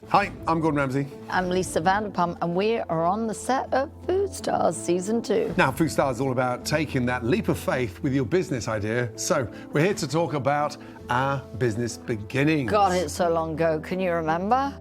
Hi, I'm Gordon Ramsay. I'm Lisa Vanderpump, and we are on the set of Food Stars Season 2. Now, Food Stars is all about taking that leap of faith with your business idea. So, we're here to talk about our business beginnings. God, it's so long ago. Can you remember?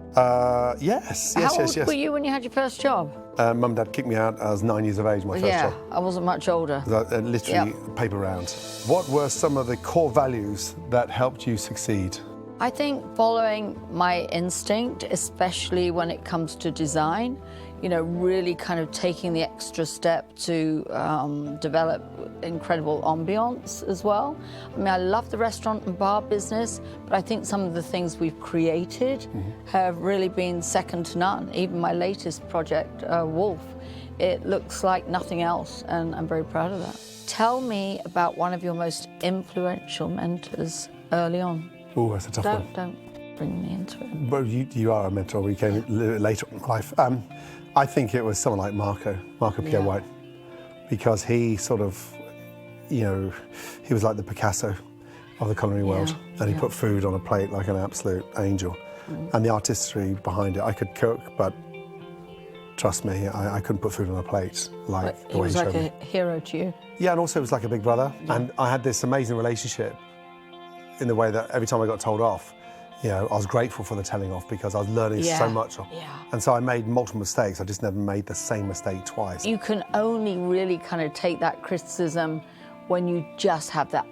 Yes. How old were you when you had your first job? Mum and Dad kicked me out. I was 9 years of age, my first job. I wasn't much older. Literally paper round. What were some of the core values that helped you succeed? I think following my instinct, especially when it comes to design, you know, really kind of taking the extra step to develop incredible ambiance as well. I mean, I love the restaurant and bar business, but I think some of the things we've created have really been second to none. Even my latest project, Wolf, it looks like nothing else, and I'm very proud of that. Tell me about one of your most influential mentors early on. Oh, that's a tough one. Don't bring me into it. Well, you are a mentor. We came a little bit later in life. I think it was someone like Marco Pierre White, because he sort of, you know, he was like the Picasso of the culinary world, and he put food on a plate like an absolute angel. And the artistry behind it, I could cook, but trust me, I couldn't put food on a plate like the way he showed me. He was like a hero to you. Yeah, and also it was like a big brother. And I had this amazing relationship in the way that every time I got told off, you know, I was grateful for the telling off because I was learning so much. And so I made multiple mistakes. I just never made the same mistake twice. You can only really kind of take that criticism when you just have that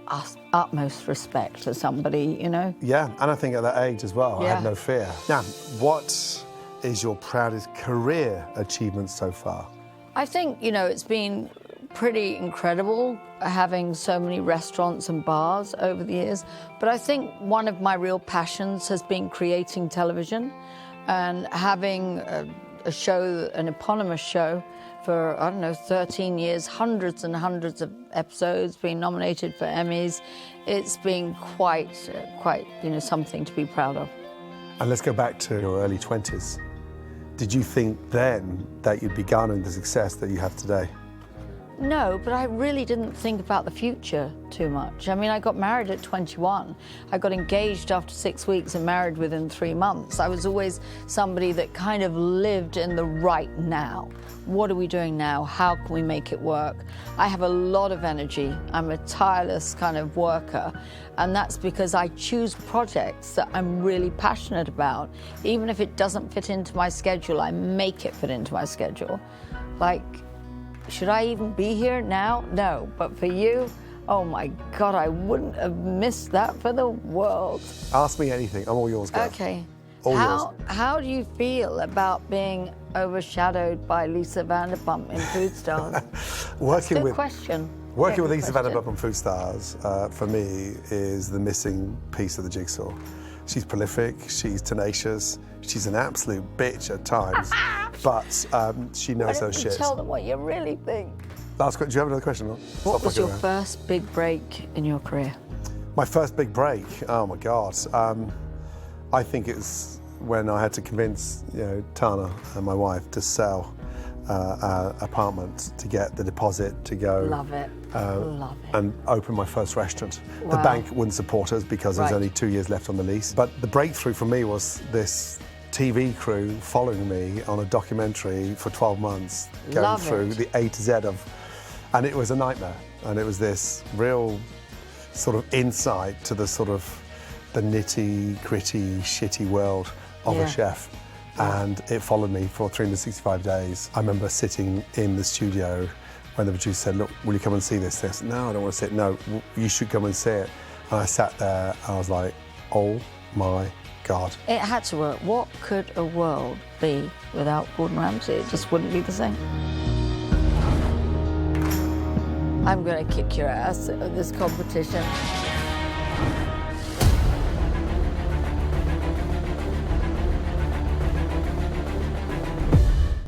utmost respect for somebody, you know? Yeah, and I think at that age as well, I had no fear. Now, what is your proudest career achievement so far? I think, you know, it's been pretty incredible having so many restaurants and bars over the years. But I think one of my real passions has been creating television and having a show, an eponymous show for, I don't know, 13 years, hundreds and hundreds of episodes, being nominated for Emmys. It's been quite, you know, something to be proud of. And let's go back to your early 20s. Did you think then that you'd be garnering the success that you have today? No, but I really didn't think about the future too much. I mean, I got married at 21. I got engaged after 6 weeks and married within 3 months. I was always somebody that kind of lived in the right now. What are we doing now? How can we make it work? I have a lot of energy. I'm a tireless kind of worker. And that's because I choose projects that I'm really passionate about. Even if it doesn't fit into my schedule, I make it fit into my schedule. Like, should I even be here now? No, but for you, oh my God, I wouldn't have missed that for the world. Ask me anything, I'm all yours, girl. Okay. All yours. How do you feel about being overshadowed by Lisa Vanderpump in Food Stars? Good question. Working with Lisa Vanderpump on Food Stars, for me, is the missing piece of the jigsaw. She's prolific, she's tenacious, she's an absolute bitch at times, but she knows her shit. Tell them what you really think. Last question, do you have another question? What was your first big break in your career? My first big break? Oh my God. I think it's when I had to convince, you know, Tana and my wife to sell our apartment to get the deposit to go. Love it. Love it. And open my first restaurant. Wow. The bank wouldn't support us because there's only 2 years left on the lease. But the breakthrough for me was this TV crew following me on a documentary for 12 months, going through the A to Z of, and it was a nightmare. And it was this real sort of insight to the sort of the nitty gritty, shitty world of a chef. And it followed me for 365 days. I remember sitting in the studio when the producer said, look, will you come and see this? I said, no, I don't want to see it. No, you should come and see it. And I sat there and I was like, oh my God. It had to work. What could a world be without Gordon Ramsay? It just wouldn't be the same. I'm going to kick your ass at this competition.